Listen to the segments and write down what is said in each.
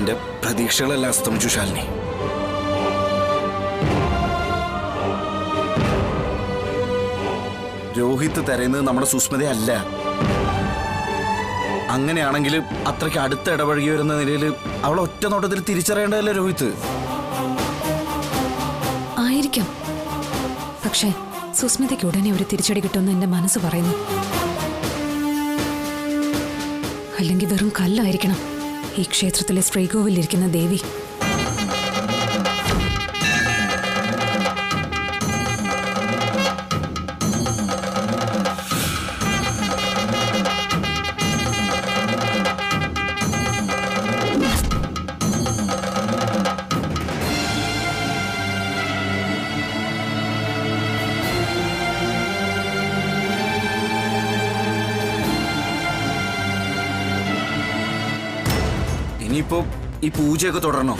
എന്റെ പ്രതീക്ഷകളെല്ലാം അസ്തമിച്ചു ശാലിനി. രോഹിത് തരുന്നത് നമ്മുടെ സുസ്മിതയല്ല. അങ്ങനെയാണെങ്കിൽ അത്രയ്ക്ക് അടുത്ത് ഇടപഴകി വരുന്ന നിലയിൽ അവൾ ഒറ്റ നോട്ടത്തിൽ തിരിച്ചറിയേണ്ടതല്ലേ രോഹിത്? ആയിരിക്കാം. പക്ഷേ സുസ്മിതയ്ക്ക് ഉടനെ ഒരു തിരിച്ചടി കിട്ടുമെന്ന് എന്റെ മനസ്സ് പറയുന്നു. അല്ലെങ്കിൽ വെറും കല്ലായിരിക്കണം ഈ ക്ഷേത്രത്തിലെ ശ്രീകോവിലിരിക്കുന്ന ദേവി. ഇനിയിപ്പോ ഈ പൂജയൊക്കെ തുടരണോ?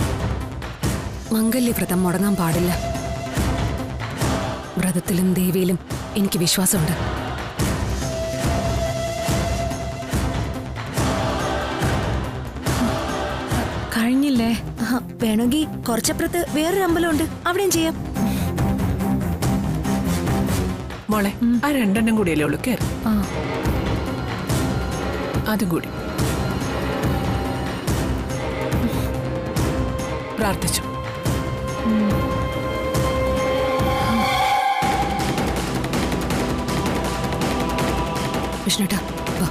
മംഗല്യവ്രതം മുടങ്ങാൻ പാടില്ല. വ്രതത്തിലും ദേവിയിലും എനിക്ക് വിശ്വാസമുണ്ട്. കഴിഞ്ഞില്ലേ? വേണമെങ്കിൽ കുറച്ചപ്പുറത്ത് വേറൊരു അമ്പലമുണ്ട്, അവിടെയും ചെയ്യാം. മോളെ, ആ 2 കൂടിയല്ലേ ഉള്ളൂ, കേറ്. അതും കൂടി പ്രാർത്ഥിച്ചു. വിഷ്ണുട്ടാ വാ.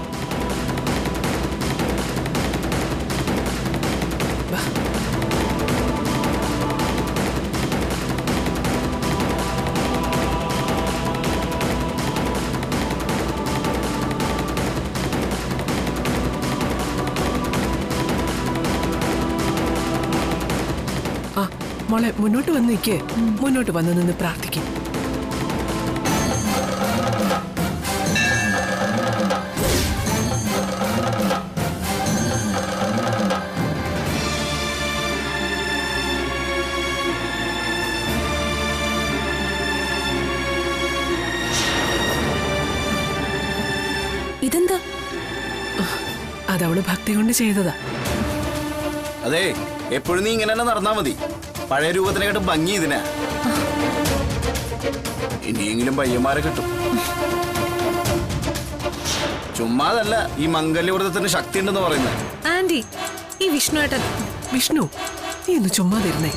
മോളെ, മുന്നോട്ട് വന്ന് നിൽക്കേ. മുന്നോട്ട് വന്ന് നിന്ന് പ്രാർത്ഥിക്കും. ഇതെന്താ? അതവള് ഭക്തി കൊണ്ട് ചെയ്തതാ. അതെ, എപ്പോഴും നീ ഇങ്ങനെ തന്നെ നടന്നാ മതി. പഴയ രൂപത്തിനെക്കാട്ടും ഭംഗി ഇതിനാ. ഇനിയെങ്കിലും പയ്യന്മാരെ കിട്ടും. ചുമ്മാതല്ല ഈ മംഗല്യവ്രതത്തിന് ശക്തി ഉണ്ടെന്ന് പറയുന്നത്. ആന്റി, ഈ വിഷ്ണുവേട്ടൻ. വിഷ്ണു, നീ ഒന്ന് ചുമ്മാ തരുന്നേ.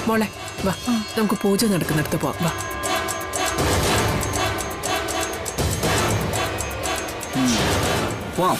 മോളെ വാ, നമുക്ക് പൂജ നടക്കുന്നിടത്ത് പോവാം. വാ. പോവാം.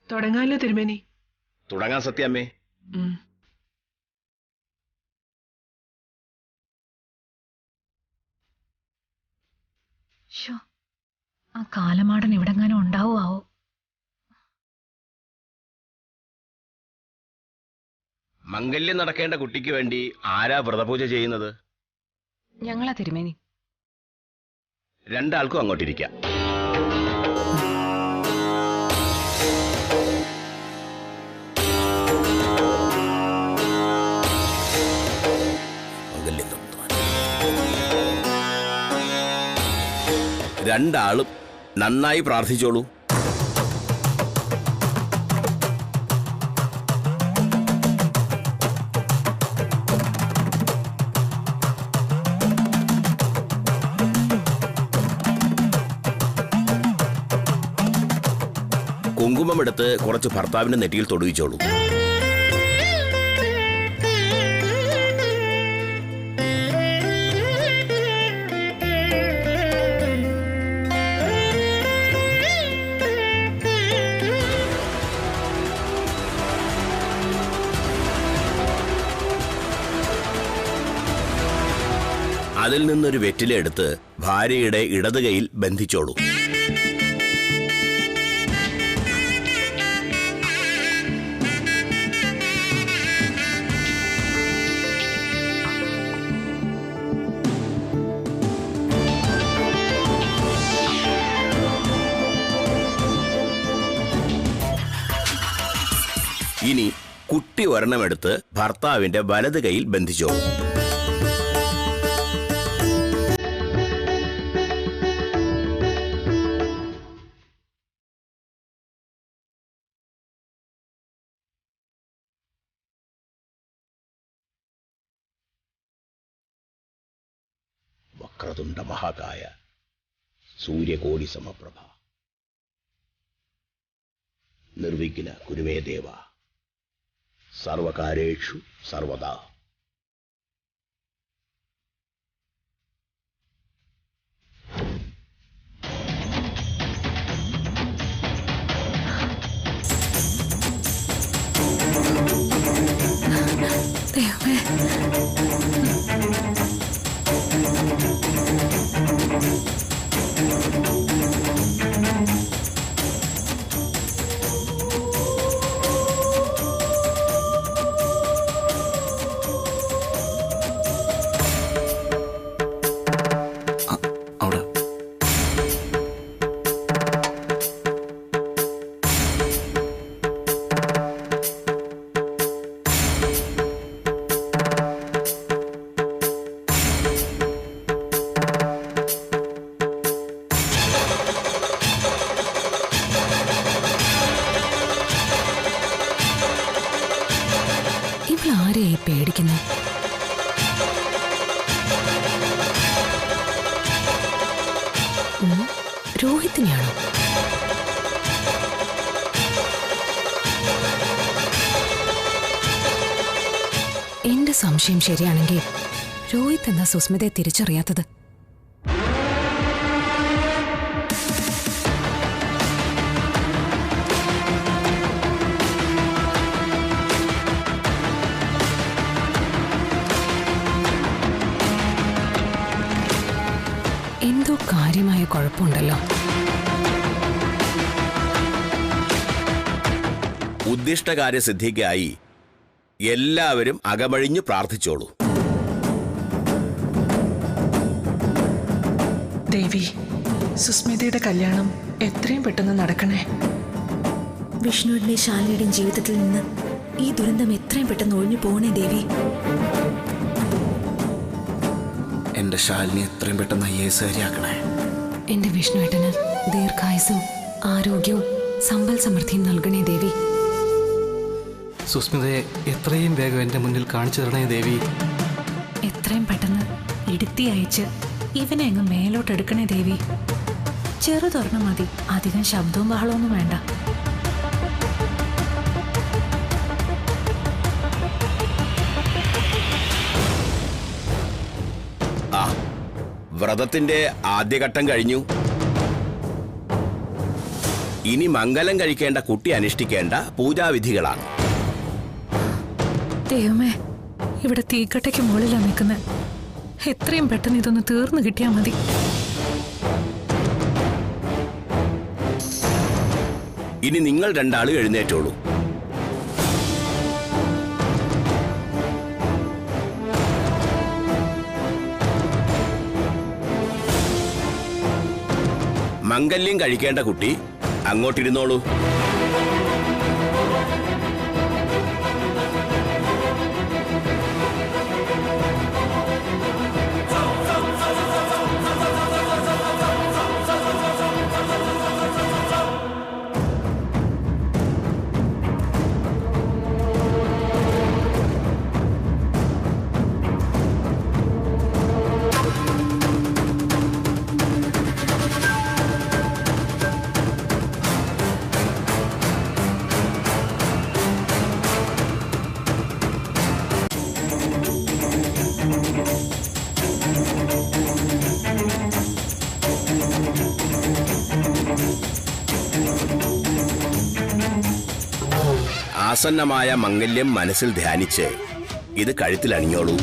തുടങ്ങാലോ തിരുമേനി? തുടങ്ങാൻ സത്യാമ്മേ. ആ കാലമാടൻ എവിടെങ്ങാനും ഉണ്ടാവുമാവോ? മംഗല്യം നടക്കേണ്ട കുട്ടിക്ക് വേണ്ടി ആരാ വ്രതപൂജ ചെയ്യുന്നത്? ഞങ്ങളാ തിരുമേനി. 2 ആൾക്കും അങ്ങോട്ടിരിക്കാം. രണ്ടാളും നന്നായി പ്രാർത്ഥിച്ചോളൂ. കുങ്കുമമെടുത്ത് കുറച്ച് ഭർത്താവിന്റെ നെറ്റിയിൽ തൊടുവിച്ചോളൂ. അതിൽ നിന്നൊരു വെറ്റില എടുത്ത് ഭാര്യയുടെ ഇടത് കൈയിൽ ബന്ധിച്ചോളൂ. ഇനി കുട്ടി ഒരെണ്ണമെടുത്ത് ഭർത്താവിന്റെ വലത് കൈയിൽ ബന്ധിച്ചോളൂ. വക്രതുണ്ട മഹാകായ സൂര്യകോടി സമപ്രഭ നിർവിഘ്ന കുരുമേ ദേവ സർവകാര്യേഷു സർവദാ. ദൈവമേ, അവിടെ ഇവളാരെയായി പേടിക്കുന്നത്? രോഹിത്തിനെയാണോ? എന്റെ സംശയം ശരിയാണെങ്കിൽ രോഹിത് എന്താ സുസ്മിതയെ തിരിച്ചറിയാത്തത്? എന്തോ കാര്യമായ കുഴപ്പമുണ്ടല്ലോ. ഉദ്ദിഷ്ടകാര്യസിദ്ധിക്കായി എല്ലാവരും അകമഴിഞ്ഞു പ്രാർത്ഥിച്ചോളൂ. ദേവി, സുസ്മിതയുടെ കല്യാണം എത്രയും പെട്ടെന്ന് നടക്കണേ. വിഷ്ണുവിന്റെയും ശാലിനിയുടെയും ജീവിതത്തിൽ നിന്ന് ഈ ദുരന്തം എത്രയും പെട്ടെന്ന് ഒഴിഞ്ഞു പോകണേ ദേവി. എന്റെ ശാലിനി എത്രയും പെട്ടെന്ന് IAS-കാരിയാക്കണേ. എന്റെ വിഷ്ണുവേട്ടന് ദീർഘായുസും ആരോഗ്യവും സമ്പൽ സമൃദ്ധിയും നൽകണേ ദേവി. സുസ്മിതയെ എത്രയും വേഗം എൻ്റെ മുന്നിൽ കാണിച്ചു തരണേ ദേവി. എത്രയും പെട്ടെന്ന് ഇടുത്തി അയച്ച് ഇവനെ അങ്ങ് മേലോട്ടെടുക്കണേ ദേവി. ചെറുതൊരെണ്ണം മതി, അധികം ശബ്ദവും ബഹളമൊന്നും വേണ്ട. വ്രതത്തിന്റെ ആദ്യഘട്ടം കഴിഞ്ഞു. ഇനി മംഗലം കഴിക്കേണ്ട കുട്ടി അനുഷ്ഠിക്കേണ്ട പൂജാവിധികളാണ്. ദൈവമേ, ഇവിടെ തീക്കട്ടയ്ക്ക് മുകളിലാണ് നിൽക്കുന്നത്. എത്രയും പെട്ടെന്ന് ഇതൊന്ന് തീർന്നു കിട്ടിയാൽ മതി. ഇനി നിങ്ങൾ രണ്ടാള് എഴുന്നേറ്റോളൂ. മംഗല്യം കഴിക്കേണ്ട കുട്ടി അങ്ങോട്ടിരുന്നോളൂ. ആസന്നമായ മംഗല്യം മനസ്സിൽ ധ്യാനിച്ച് ഇത് കഴുത്തിൽ അണിഞ്ഞോളൂ.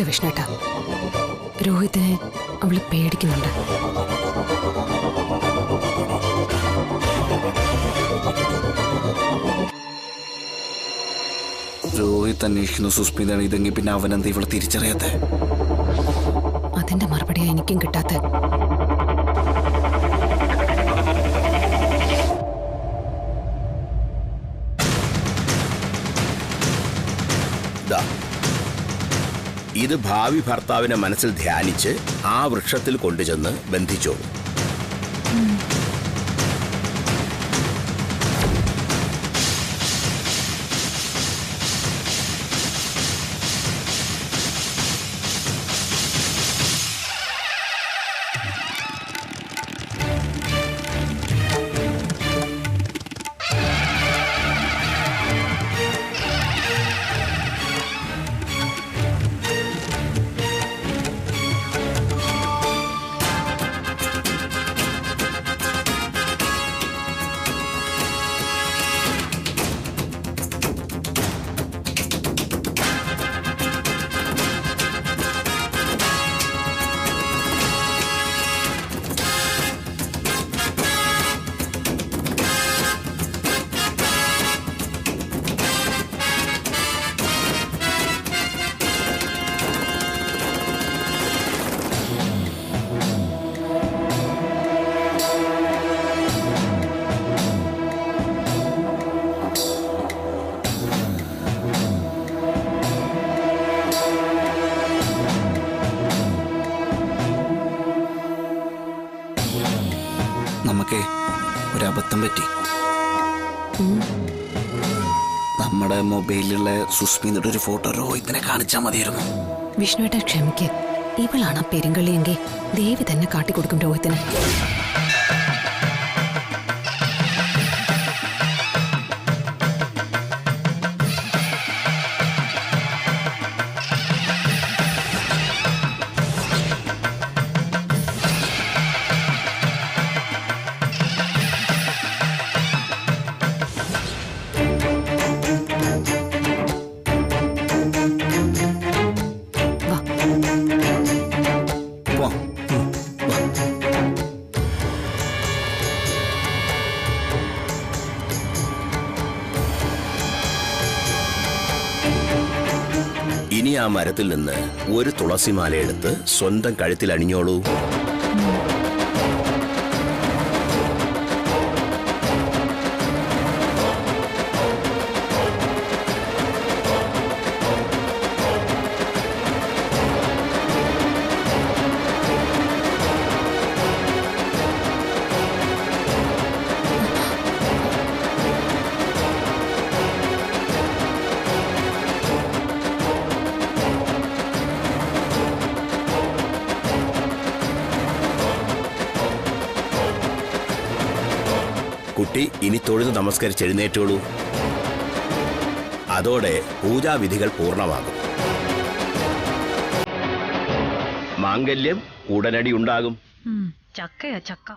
അതെ വിഷ്ണുട്ട, രോഹിത്തിനെ അവള് പേടിക്കുന്നുണ്ട്. രോഹിത് അന്വേഷിക്കുന്ന സുസ്മിതയാണ് ഇതെങ്കിൽ പിന്നെ അവനെന്താ ഇവളെ തിരിച്ചറിയാത്തെ? അതിന്റെ മറുപടിയാ എനിക്കും കിട്ടാത്ത. ദാ, ഇത് ഭാവി ഭർത്താവിനെ മനസ്സിൽ ധ്യാനിച്ച് ആ വൃക്ഷത്തിൽ കൊണ്ടുചെന്ന് ബന്ധിച്ചോളൂ. നമുക്ക് ഒരബദ്ധം പറ്റി. നമ്മുടെ മൊബൈലിലുള്ള സുസ്മിതയുടെ ഒരു ഫോട്ടോ രോഹിത്തിനെ കാണിച്ചാൽ മതിയായിരുന്നു. വിഷ്ണുവേട്ട ക്ഷമിക്ക്, ഇവളാണ് ആ പെരുങ്കള്ളിയെങ്കിൽ ദേവി തന്നെ കാട്ടിക്കൊടുക്കും രോഹിത്തിന്. വാ, പോവാം. ഇനി ആ മരത്തിൽ നിന്ന് ഒരു തുളസിമാല എടുത്ത് സ്വന്തം കഴുത്തിൽ അണിഞ്ഞോളൂ. കുട്ടി ഇനി തൊഴുത് നമസ്കരിച്ച് എഴുന്നേറ്റോളൂ. അതോടെ പൂജാവിധികൾ പൂർണ്ണമാകും. മാംഗല്യം ഉടനടി ഉണ്ടാകും. ചക്കയാ ചക്ക.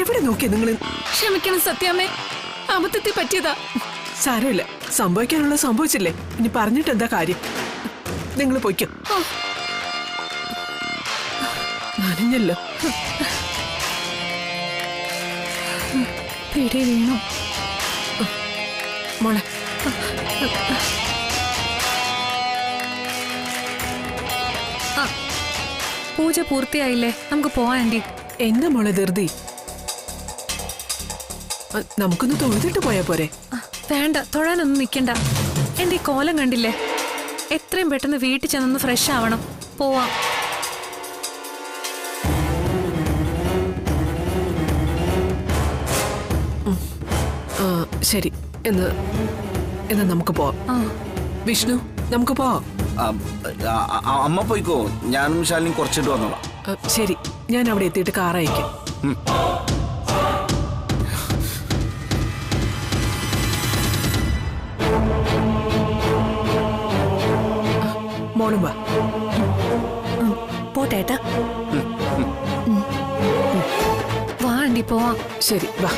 എവിടെ നോക്കിയാ നിങ്ങൾ? ക്ഷമിക്കണം സത്യാമ്മേ, അബദ്ധത്തിൽ പറ്റിയതാ. സാരമില്ല, സംഭവിക്കാനുള്ള സംഭവിച്ചില്ലേ, ഇനി പറഞ്ഞിട്ട് എന്താ കാര്യം? നിങ്ങൾ പൊയ്ക്കോ. നനഞ്ഞല്ലോ. പിടി വീണു. മോളെ പൂജ പൂർത്തിയായില്ലേ, നമുക്ക് പോവാം ആന്റി. എന്താ മോളെ ധൃതി? നമുക്കൊന്ന് തൊഴുതിട്ട് പോയാ പോരെ? വേണ്ട, തൊഴാനൊന്നും നിൽക്കണ്ട. എന്റെ ഈ കോലം കണ്ടില്ലേ? എത്രയും പെട്ടെന്ന് വീട്ടിൽ ചെന്നൊന്ന് ഫ്രഷ് ആവണം. പോവാം. ശരി, എന്നാ നമുക്ക് പോവാം. വിഷ്ണു, നമുക്ക് പോവാം. അമ്മ പോയിക്കോ, ഞാനും ശാലിനും കുറച്ചിട്ട് വന്നോളാം. ശരി, ഞാൻ അവിടെ എത്തിയിട്ട് കാർ അയക്കാം. മോളും വാ. പോട്ടേട്ടാ. വാ ആന്റി, പോവാം. ശരി, വാ.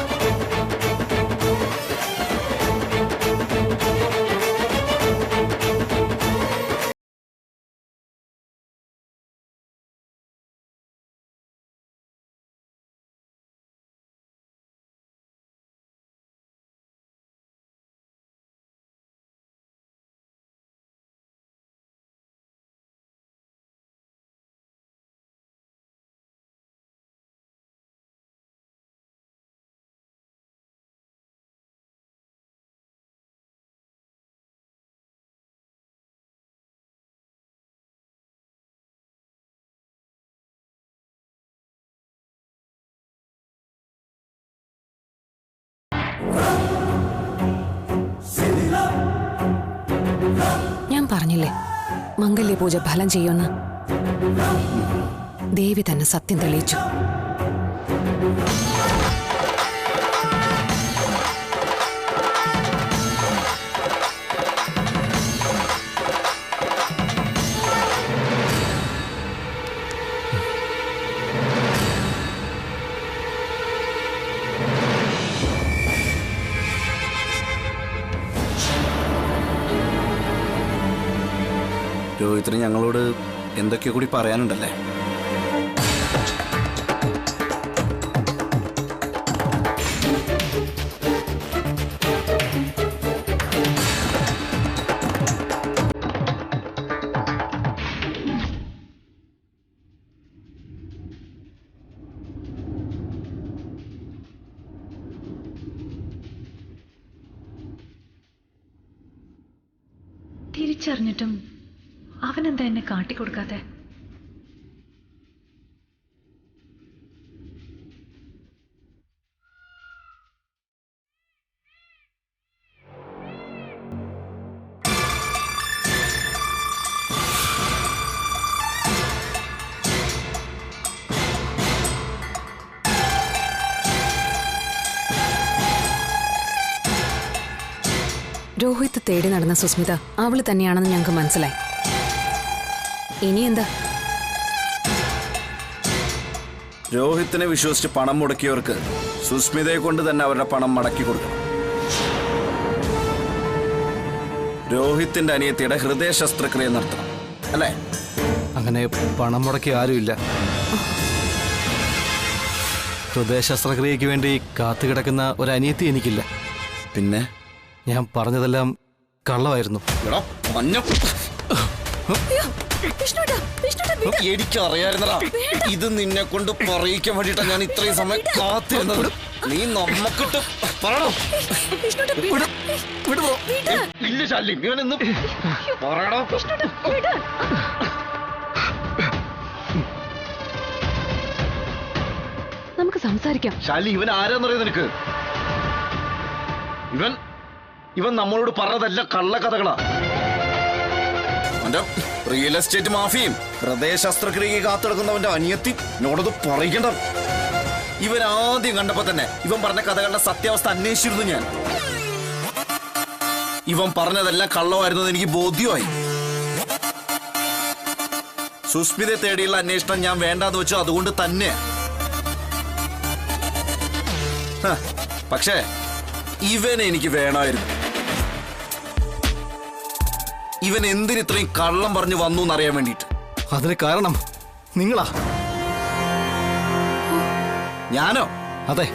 ഞാൻ പറഞ്ഞില്ലേ മംഗല്യപൂജ ഫലം ചെയ്യുമെന്ന്. ദേവി തന്നെ സത്യം തെളിയിച്ചു. രോഹിത്തിന് ഞങ്ങളോട് എന്തൊക്കെയോ കൂടി പറയാനുണ്ടല്ലേ? തിരിച്ചറിഞ്ഞിട്ടും അവനെന്താ എന്നെ കാട്ടിക്കൊടുക്കാത്തെ? രോഹിത് തേടി നടന്ന സുസ്മിത അവള് തന്നെയാണെന്ന് ഞങ്ങൾക്ക് മനസ്സിലായി. ഇനി എന്താ? രോഹിത്തിനെ വിശ്വസിച്ച് പണം മുടക്കിയവർക്ക് സുസ്മിതയെ കൊണ്ട് തന്നെ അവരുടെ പണം മടക്കി കൊടുക്കണം. രോഹിത്തിന്റെ അനിയത്തിയുടെ ഹൃദയ ശസ്ത്രക്രിയ നടത്തണം, അല്ലേ? അങ്ങനെ പണം മുടക്കി ആരുമില്ല. ഹൃദയ ശസ്ത്രക്രിയയ്ക്ക് വേണ്ടി കാത്തുകിടക്കുന്ന ഒരു അനിയത്തി എനിക്കില്ല. പിന്നെ ഞാൻ പറഞ്ഞതെല്ലാം കള്ളമായിരുന്നു. എനിക്കറിയായിരുന്നടാ, ഇത് നിന്നെ കൊണ്ട് പറയിക്കാൻ വേണ്ടിട്ടാ ഞാൻ ഇത്രയും സമയം കാത്തിരുന്നത്. നീ നമ്മക്കിട്ട് പറയണോ? ഇല്ല ശാലി, ഇവനെന്ന് പറയണോ? നമുക്ക് സംസാരിക്കാം. ശാലി, ഇവൻ ആരാന്നറിയാം നിനക്ക്? ഇവൻ നമ്മളോട് പറഞ്ഞതല്ല കള്ളക്കഥകളാ. അവന്റെ റിയൽ എസ്റ്റേറ്റ് മാഫിയും ഹൃദയ ശസ്ത്രക്രിയക്ക് കാത്തെടുക്കുന്നവന്റെ അനിയത്തി എന്നോടത് പറയിക്കണ്ട. ഇവൻ ആദ്യം കണ്ടപ്പോ തന്നെ ഇവൻ പറഞ്ഞ കഥകളുടെ സത്യാവസ്ഥ അന്വേഷിച്ചിരുന്നു ഞാൻ. ഇവൻ പറഞ്ഞതെല്ലാം കള്ളമായിരുന്നത് എനിക്ക് ബോധ്യമായി. സുസ്മിതയെ തേടിയുള്ള അന്വേഷണം ഞാൻ വേണ്ടാന്ന് വെച്ചു. അതുകൊണ്ട് തന്നെ. പക്ഷേ ഇവനെ എനിക്ക് വേണമായിരുന്നു. ഇവൻ എന്തിനിത്രയും കള്ളം പറഞ്ഞു വന്നു എന്നറിയാൻ വേണ്ടിയിട്ട്. അതിന് കാരണം നിങ്ങളാ. ഞാനോ? അതെ,